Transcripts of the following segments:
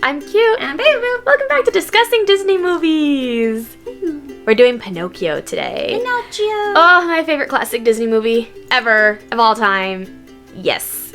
I'm cute. I'm Boo. Welcome back to Discussing Disney Movies. We're doing Pinocchio today. Pinocchio. Oh, my favorite classic Disney movie ever, of all time. Yes.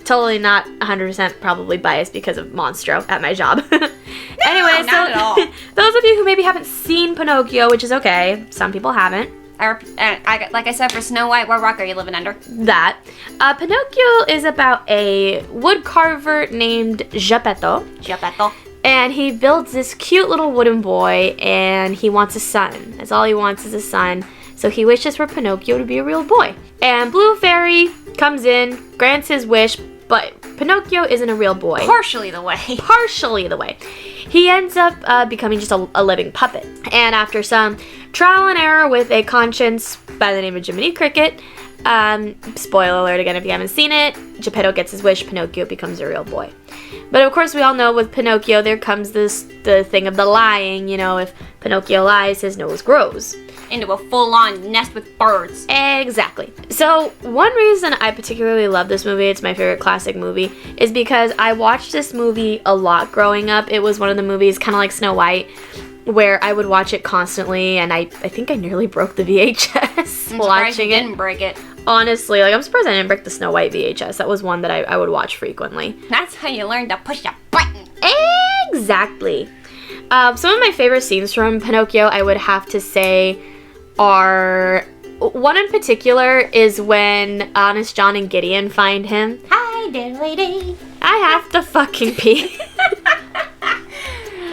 Totally not 100% probably biased because of Monstro at my job. Anyway, not at all. Those of you who maybe haven't seen Pinocchio, which is okay, some people haven't. Like I said, for Snow White, what rock are you living under? That. Pinocchio is about a wood carver named Geppetto. Geppetto. And he builds this cute little wooden boy, and he wants a son. That's all he wants is a son. So he wishes for Pinocchio to be a real boy. And Blue Fairy comes in, grants his wish, but Pinocchio isn't a real boy. Partially the way. Partially the way. He ends up becoming just a living puppet. And after some trial and error with a conscience by the name of Jiminy Cricket, spoiler alert again if you haven't seen it, Geppetto gets his wish, Pinocchio becomes a real boy. But of course we all know with Pinocchio there comes the thing of the lying, you know, if Pinocchio lies, his nose grows. Into a full-on nest with birds. Exactly. So one reason I particularly love this movie, it's my favorite classic movie, is because I watched this movie a lot growing up. It was one of the movies, kind of like Snow White, where I would watch it constantly, and I think I nearly broke the VHS watching it. Didn't break it. Honestly, like I'm surprised I didn't break the Snow White VHS. That was one that I would watch frequently. That's how you learn to push a button. Exactly. Some of my favorite scenes from Pinocchio, I would have to say, are... One in particular is when Honest John and Gideon find him. Hi, diddly dee. I have to fucking pee.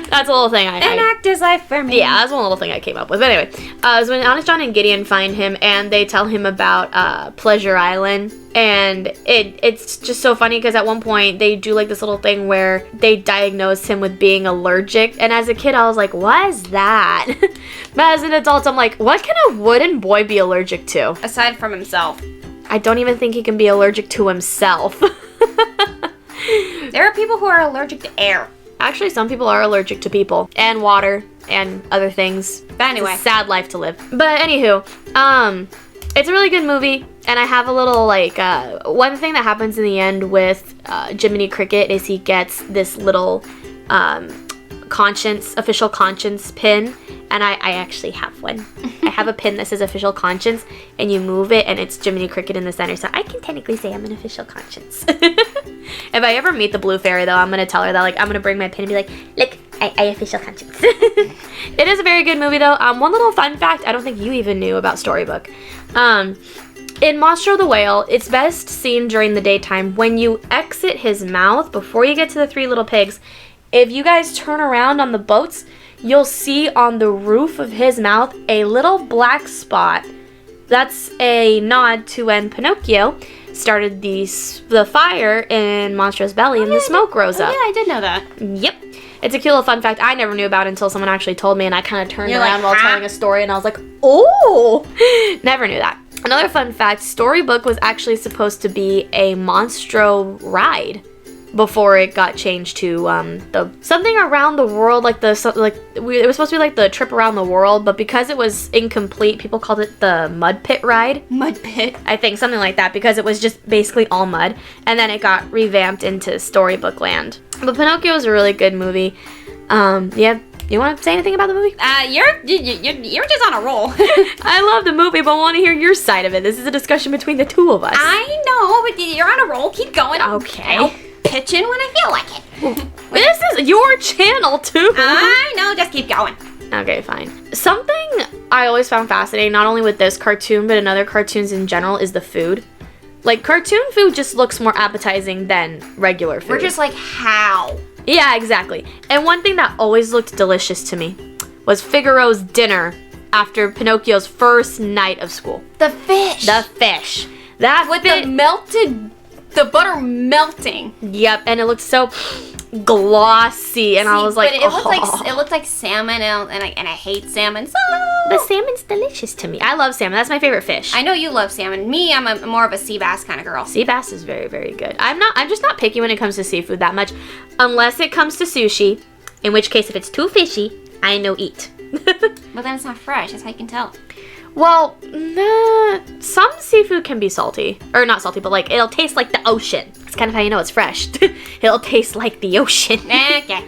That's a little thing An act is life for me. Yeah, that's one little thing I came up with. But anyway, it's when Honest John and Gideon find him and they tell him about Pleasure Island. And it's just so funny because at one point they do like this little thing where they diagnose him with being allergic. And as a kid, I was like, what is that? But as an adult, I'm like, what can a wooden boy be allergic to? Aside from himself. I don't even think he can be allergic to himself. There are people who are allergic to air. Actually, some people are allergic to people and water and other things. But anyway. It's a sad life to live. But anywho, it's a really good movie, and I have a little, like, one thing that happens in the end with Jiminy Cricket is he gets this little official conscience pin, and I actually have one. I have a pin that says official conscience, and you move it, and it's Jiminy Cricket in the center, so I can technically say I'm an official conscience. If I ever meet the Blue Fairy, though, I'm going to tell her that, like, I'm going to bring my pin and be like, look, I official conscience. It is a very good movie, though. One little fun fact I don't think you even knew about Storybook. In Monstro the Whale, it's best seen during the daytime. When you exit his mouth, before you get to the Three Little Pigs, if you guys turn around on the boats, you'll see on the roof of his mouth a little black spot. That's a nod to when Pinocchio started the fire in Monstro's belly and the smoke rose up. Yeah, I did know that. Yep. It's a cute little fun fact I never knew about until someone actually told me, and I kind of turned You're around like, while telling a story, and I was like, oh! Never knew that. Another fun fact, Storybook was actually supposed to be a Monstro ride before it got changed to the something around the world, it was supposed to be like the trip around the world, but because it was incomplete, people called it the Mud Pit ride. Mud Pit. I think something like that, because it was just basically all mud, and then it got revamped into Storybook Land. But Pinocchio is a really good movie. Yeah. You want to say anything about the movie? You're just on a roll. I love the movie, but I want to hear your side of it. This is a discussion between the two of us. I know, but you're on a roll. Keep going. Okay. I'll pitch in when I feel like it. This is your channel, too. I know, just keep going. Okay, fine. Something I always found fascinating, not only with this cartoon, but in other cartoons in general, is the food. Like, cartoon food just looks more appetizing than regular food. We're just like, how? Yeah, exactly. And one thing that always looked delicious to me was Figaro's dinner after Pinocchio's first night of school. The fish. The fish. That with the butter melting. Yep, and it looked so glossy, and I was like, but it looked like salmon, and I hate salmon. So the salmon's delicious to me. I love salmon. That's my favorite fish. I know you love salmon. Me, I'm more of a sea bass kind of girl. Sea bass is very, very good. I'm just not picky when it comes to seafood that much, unless it comes to sushi. In which case, if it's too fishy, I no eat. But then it's not fresh. That's how you can tell. Well, nah, some seafood can be salty. Or not salty, but like it'll taste like the ocean. It's kind of how you know it's fresh. It'll taste like the ocean. Okay.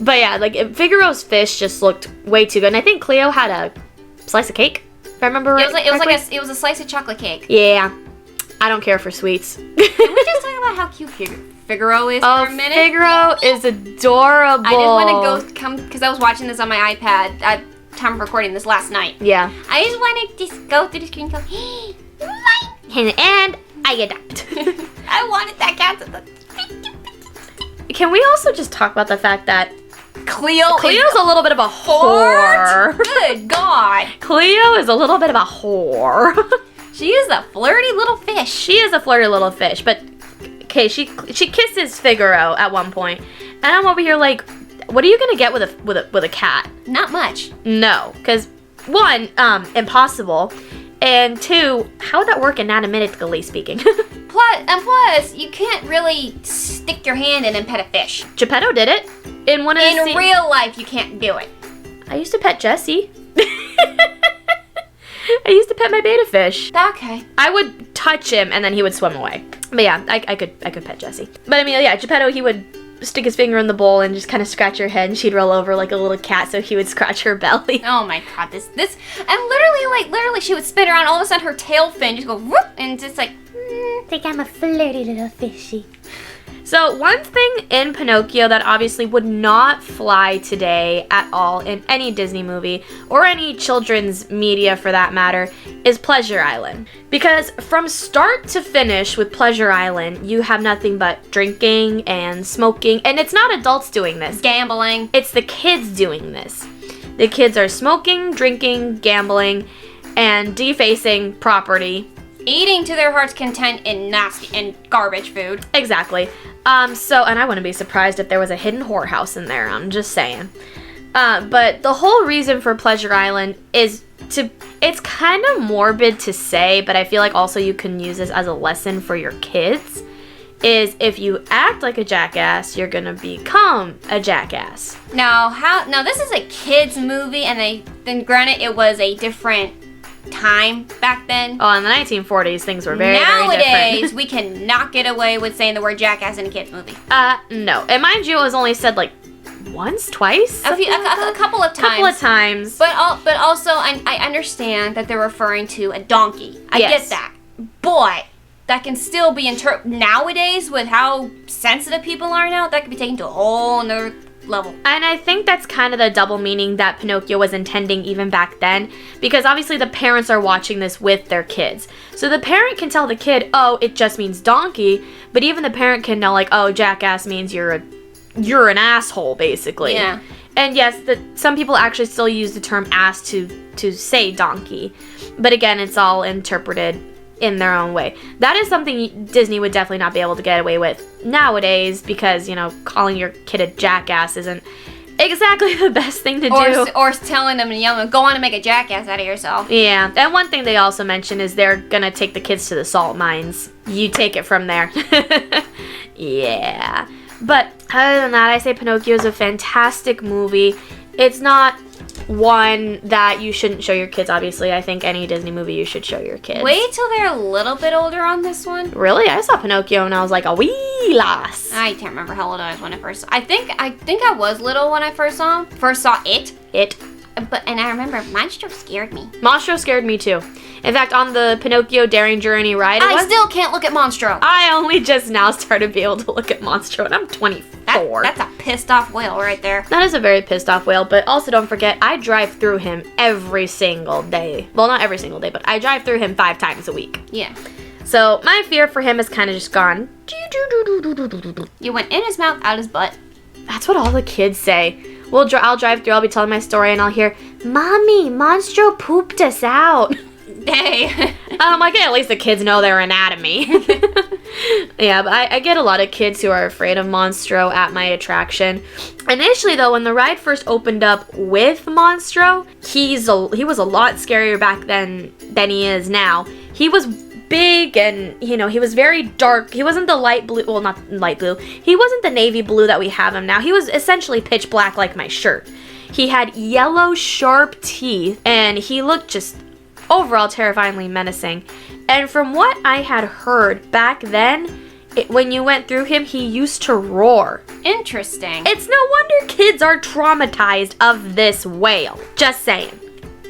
But yeah, like Figaro's fish just looked way too good. And I think Cleo had a slice of cake, if I remember right. It was a slice of chocolate cake. Yeah. I don't care for sweets. Can we just talk about how cute Figaro is for a minute? Figaro is adorable. I just want to come because I was watching this on my iPad at time of recording this last night. Yeah. I just want to just go through the screen and go, hey, and I adopt. I wanted that cat to Can we also just talk about the fact that Cleo's a little bit of a whore. Good God. Cleo is a little bit of a whore. She is a flirty little fish. She is a flirty little fish, but okay, she kisses Figaro at one point, and I'm over here like, what are you gonna get with a cat? Not much. No, because one, impossible, and two, how would that work anatomically speaking? Plus, you can't really stick your hand in and pet a fish. Geppetto did it in one of the In real life, you can't do it. I used to pet Jessie. I used to pet my betta fish. Okay. I would touch him and then he would swim away. But yeah, I could pet Jessie. But I mean, yeah, Geppetto, he would stick his finger in the bowl and just kind of scratch her head, and she'd roll over like a little cat, so he would scratch her belly. Oh my God, this, and literally, she would spin around. All of a sudden, her tail fin just go whoop, and just like, think I'm a flirty little fishy. So one thing in Pinocchio that obviously would not fly today at all in any Disney movie, or any children's media for that matter, is Pleasure Island. Because from start to finish with Pleasure Island, you have nothing but drinking and smoking, and it's not adults doing this. gambling. It's the kids doing this. The kids are smoking, drinking, gambling, and defacing property. Eating to their heart's content in nasty and garbage food. Exactly. And I wouldn't be surprised if there was a hidden whorehouse in there. I'm just saying. But the whole reason for Pleasure Island is it's kind of morbid to say, but I feel like also you can use this as a lesson for your kids, is if you act like a jackass, you're gonna become a jackass. Now, this is a kids movie, and then granted, it was a different time back then. Oh, in the 1940s, things were very, very different. Nowadays, we cannot get away with saying the word jackass in a kids movie. No. And mind you, it was only said like once, twice? A couple of times. But also, I understand that they're referring to a donkey. I get that. But that can still be nowadays, with how sensitive people are now, that could be taken to a whole nother level. And I think that's kind of the double meaning that Pinocchio was intending even back then, because obviously the parents are watching this with their kids. So the parent can tell the kid, oh, it just means donkey, but even the parent can know, like, oh, jackass means you're an asshole, basically. Yeah. And yes, some people actually still use the term ass to say donkey, but again, it's all interpreted in their own way. That is something Disney would definitely not be able to get away with nowadays, because, calling your kid a jackass isn't exactly the best thing to do. Or telling them, go on and make a jackass out of yourself. Yeah. And one thing they also mention is they're gonna take the kids to the salt mines. You take it from there. Yeah. But other than that, I say Pinocchio is a fantastic movie. It's not one that you shouldn't show your kids, obviously. I think any Disney movie you should show your kids. Wait till they're a little bit older on this one. Really? I saw Pinocchio and I was like a wee lass. I can't remember how old I was when I first saw. I think I was little when I first saw it. And I remember Monstro scared me. Monstro scared me too. In fact, on the Pinocchio Daring Journey ride, I still can't look at Monstro. I only just now started to be able to look at Monstro, and I'm 24. That's a pissed off whale right there. That is a very pissed off whale, but also don't forget, I drive through him every single day. Well, not every single day, but I drive through him 5 times a week. Yeah. So my fear for him has kind of just gone. You went in his mouth, out his butt. That's what all the kids say. I'll drive through, I'll be telling my story, and I'll hear, Mommy, Monstro pooped us out. Hey. I'm like, at least the kids know their anatomy. Yeah, but I get a lot of kids who are afraid of Monstro at my attraction. Initially, though, when the ride first opened up with Monstro, he was a lot scarier back then than he is now. He was big and, he was very dark. He wasn't the light blue, well, not light blue. He wasn't the navy blue that we have him now. He was essentially pitch black like my shirt. He had yellow, sharp teeth, and he looked just overall terrifyingly menacing. And from what I had heard back then, when you went through him, he used to roar. Interesting. It's no wonder kids are traumatized of this whale. Just saying.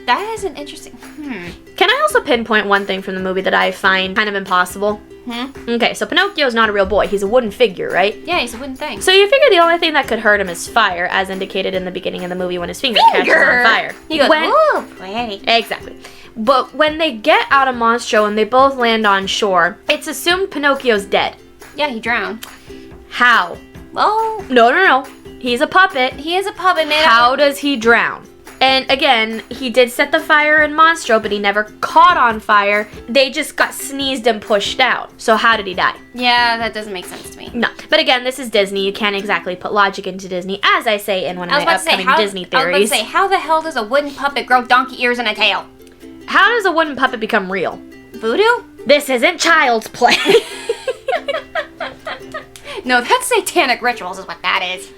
That is an interesting... Can I also pinpoint one thing from the movie that I find kind of impossible? Okay, so Pinocchio's not a real boy. He's a wooden figure, right? Yeah, he's a wooden thing. So you figure the only thing that could hurt him is fire, as indicated in the beginning of the movie when his finger catches on fire. He goes, ooh, pretty. Exactly. But when they get out of Monstro and they both land on shore, it's assumed Pinocchio's dead. Yeah, he drowned. How? Well... No. He's a puppet. He is a puppet made How does he drown? And again, he did set the fire in Monstro, but he never caught on fire. They just got sneezed and pushed out. So how did he die? Yeah, that doesn't make sense to me. No. But again, this is Disney. You can't exactly put logic into Disney, as I say in one of my upcoming Disney theories. I was about to say, how the hell does a wooden puppet grow donkey ears and a tail? How does a wooden puppet become real? Voodoo? This isn't child's play. No, that's satanic rituals is what that is.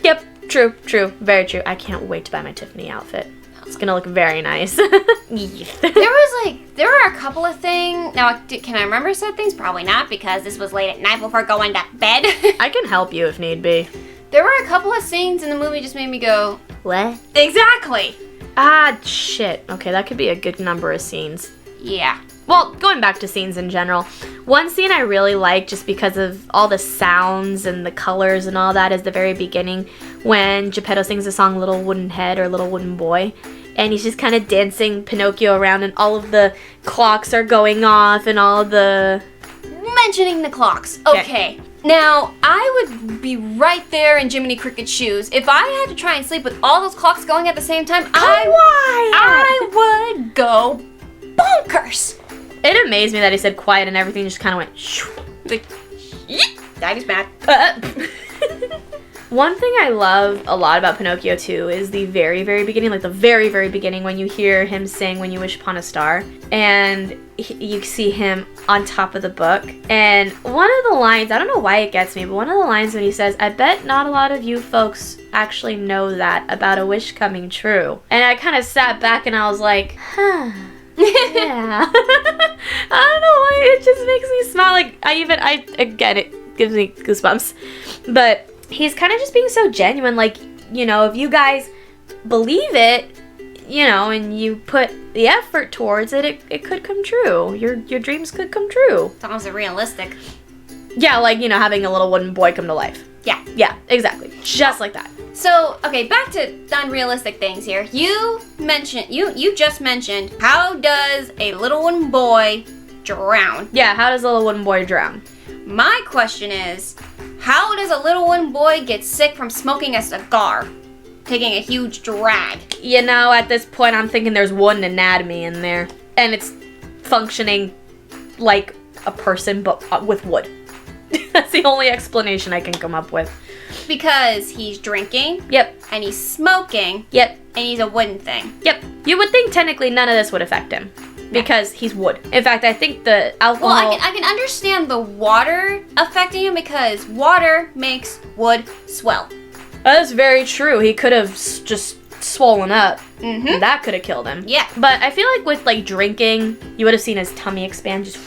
Yep. True, very true. I can't wait to buy my Tiffany outfit. It's gonna look very nice. There were a couple of things. Now, can I remember said things? Probably not, because this was late at night before going to bed. I can help you if need be. There were a couple of scenes in the movie just made me go, what? Exactly. Ah, shit. Okay, that could be a good number of scenes. Yeah. Well, going back to scenes in general, one scene I really like just because of all the sounds and the colors and all that is the very beginning when Geppetto sings the song Little Wooden Head or Little Wooden Boy. And he's just kind of dancing Pinocchio around and all of the clocks are going off and all the... Mentioning the clocks. Okay. Now, I would be right there in Jiminy Cricket's shoes. If I had to try and sleep with all those clocks going at the same time, I would go bonkers. It amazed me that he said quiet and everything just kind of went shoo. Like, Daddy's mad. One thing I love a lot about Pinocchio too is the very, very beginning, like the very, very beginning when you hear him sing When You Wish Upon a Star and you see him on top of the book. And one of the lines, I don't know why it gets me, but one of the lines when he says, I bet not a lot of you folks actually know that about a wish coming true. And I kind of sat back and I was like, huh. Yeah. I don't know why, it just makes me smile. Like, again, it gives me goosebumps. But he's kind of just being so genuine. Like, you know, if you guys believe it, you know, and you put the effort towards it, it could come true. Your dreams could come true. It's almost realistic. Yeah, like, you know, having a little wooden boy come to life. Yeah, exactly. Just like that. So, okay, back to unrealistic things here. You just mentioned, how does a little wooden boy drown? Yeah, how does a little wooden boy drown? My question is, how does a little wooden boy get sick from smoking a cigar? Taking a huge drag? You know, at this point, I'm thinking there's wooden anatomy in there. And it's functioning like a person, but with wood. That's the only explanation I can come up with. Because he's drinking. Yep. And he's smoking. Yep. And he's a wooden thing. Yep. You would think technically none of this would affect him. Because he's wood. In fact, I think the alcohol... Well, I can understand the water affecting him because water makes wood swell. That's very true. He could have just swollen up. Mm-hmm. That could have killed him. Yeah. But I feel like with, like, drinking, you would have seen his tummy expand just...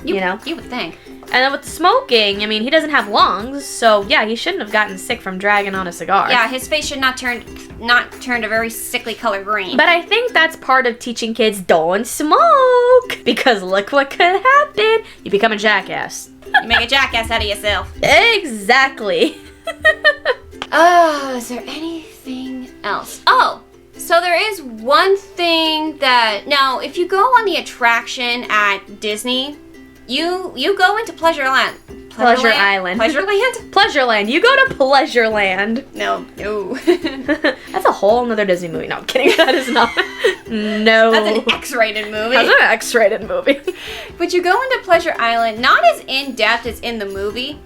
You know? You would think. And then with the smoking, I mean, he doesn't have lungs, so yeah, he shouldn't have gotten sick from dragging on a cigar. Yeah, his face should not turned a very sickly color green. But I think that's part of teaching kids don't smoke, because look what could happen. You become a jackass. You make a jackass out of yourself. Exactly. Is there anything else? Oh, so there is one thing that, now, if you go on the attraction at Disney, you go into Pleasureland. Pleasure Island. Pleasureland? Pleasureland. You go to Pleasureland. No. That's a whole nother Disney movie. No, I'm kidding. That is not. No. That's an X-rated movie. That's an X-rated movie. But you go into Pleasure Island, not as in-depth as in the movie.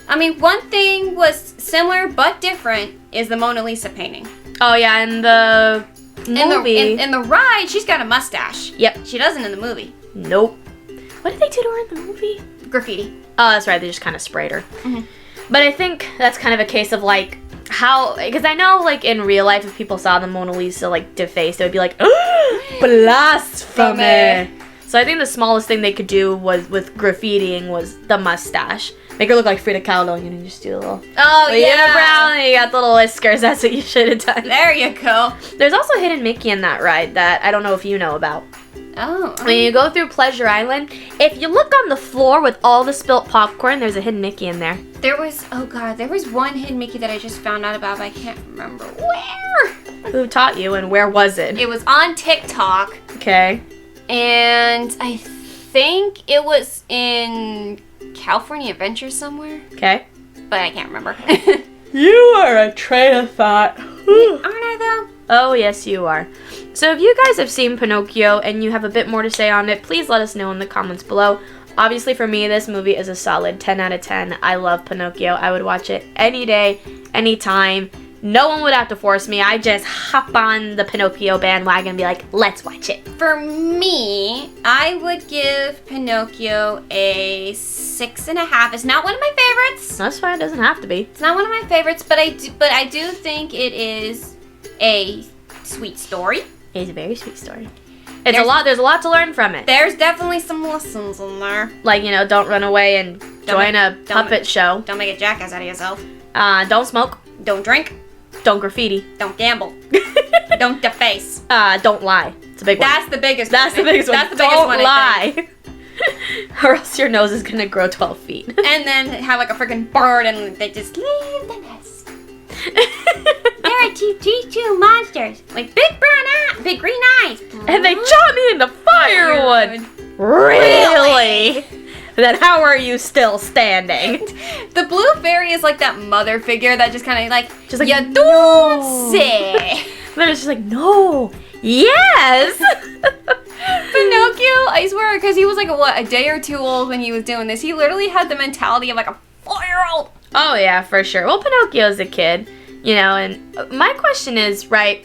I mean, one thing was similar but different is the Mona Lisa painting. Oh, yeah, in the movie. In the ride, she's got a mustache. Yep. She doesn't in the movie. Nope. What did they do to her in the movie? Graffiti. Oh, that's right. They just kind of sprayed her. Mm-hmm. But I think that's kind of a case of, like, because I know, like, in real life, if people saw the Mona Lisa, like, defaced, it would be like, blasphemy. So I think the smallest thing they could do with graffitiing was the mustache. Make her look like Frida Kahlo, and you just do a little... Oh, yeah. Brown, and you got the little whiskers. That's what you should have done. There you go. There's also Hidden Mickey in that ride that I don't know if you know about. Oh. When you go through Pleasure Island, if you look on the floor with all the spilt popcorn, there's a Hidden Mickey in there. There was one Hidden Mickey that I just found out about, but I can't remember where. Who taught you, and where was it? It was on TikTok. Okay. And I think it was in California Adventure somewhere. Okay. But I can't remember. You are a train of thought. Aren't I, though? Oh, yes, you are. So if you guys have seen Pinocchio and you have a bit more to say on it, please let us know in the comments below. Obviously, for me, this movie is a solid 10 out of 10. I love Pinocchio. I would watch it any day, anytime. No one would have to force me. I just hop on the Pinocchio bandwagon and be like, let's watch it. For me, I would give Pinocchio a 6.5. It's not one of my favorites. That's fine. It doesn't have to be. It's not one of my favorites, but I do think it is a sweet story. It's a very sweet story. There's a lot to learn from it. There's definitely some lessons in there. Like, don't run away and join a puppet show. Don't make a jackass out of yourself. Don't smoke. Don't drink. Don't graffiti. Don't gamble. Don't deface. Don't lie. It's a big one. That's the biggest one. That's the biggest one. That's the biggest one. Don't lie. Or else your nose is gonna grow 12 feet. And then have like a freaking bird and they just leave the nest. There are two monsters with big green eyes. And they shot me in the firewood. Really? Then how are you still standing? The blue fairy is like that mother figure that just kind of like, you no. don't say. Then it's just like, no, yes. Pinocchio, I swear, because he was like a day or two old when he was doing this. He literally had the mentality of like a 4-year-old. Oh yeah, for sure. Well, Pinocchio's a kid, and my question is, right,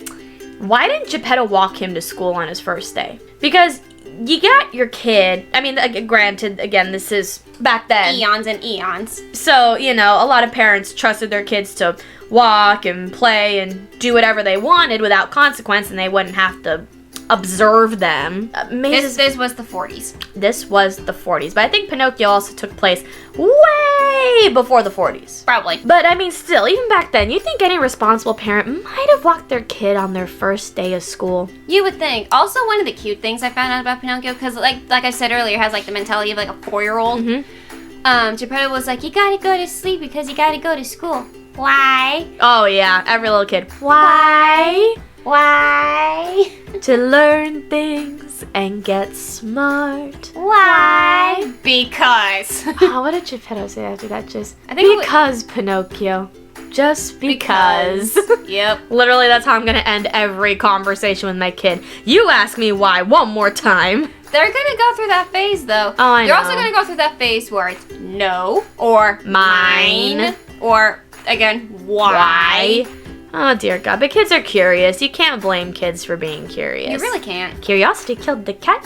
why didn't Geppetto walk him to school on his first day? Because you got your kid, I mean, granted, again, this is back then. Eons and eons. So, a lot of parents trusted their kids to walk and play and do whatever they wanted without consequence, and they wouldn't have to observe them. This was the 40s. This was the 40s, but I think Pinocchio also took place way before the 40s. Probably. But I mean, still, even back then, you think any responsible parent might have walked their kid on their first day of school? You would think. Also, one of the cute things I found out about Pinocchio, because like I said earlier, has like the mentality of like a 4-year-old. Mm-hmm. Geppetto was like, you gotta go to sleep because you gotta go to school. Why? Oh yeah, every little kid. Why? Why? To learn things and get smart. Why? Because. Oh, what did Geppetto say after that? I think because Pinocchio. Just because. Yep. Literally, that's how I'm gonna end every conversation with my kid. You ask me why one more time. They're gonna go through that phase, though. Oh, I know. They're also gonna go through that phase where it's no or mine or again why. Oh dear God, but kids are curious. You can't blame kids for being curious. You really can't. Curiosity killed the cat,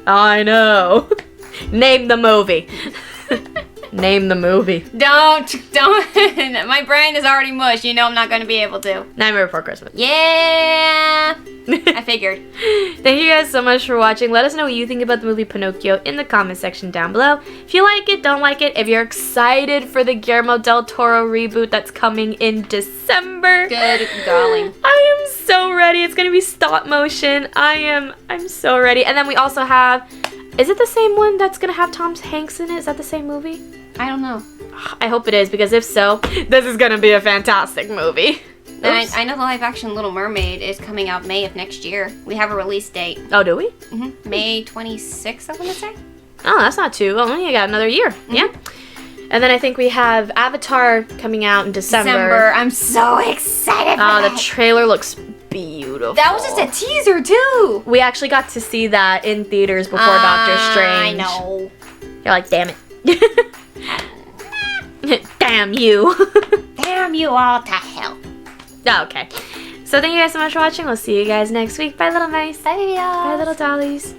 I know. Name the movie. Name the movie. Don't. My brain is already mush. I'm not going to be able to. Nightmare Before Christmas. Yeah. I figured. Thank you guys so much for watching. Let us know what you think about the movie Pinocchio in the comment section down below. If you like it, don't like it. If you're excited for the Guillermo del Toro reboot that's coming in December. Good golly. I am so ready. It's going to be stop motion. I'm so ready. And then we also have... Is it the same one that's going to have Tom Hanks in it? Is that the same movie? I don't know. I hope it is, because if so, this is going to be a fantastic movie. I know the live-action Little Mermaid is coming out May of next year. We have a release date. Oh, do we? Mm-hmm. May 26th, I want to say. Oh, that's not too... Oh, you got another year. Mm-hmm. Yeah. And then I think we have Avatar coming out in December. I'm so excited for that. The trailer looks beautiful. That was just a teaser, too. We actually got to see that in theaters before Doctor Strange. I know. You're like, damn it. Damn you. Damn you all to hell. Oh, okay. So thank you guys so much for watching. We'll see you guys next week. Bye, little mice. Bye, baby dolls. Bye, little dollies.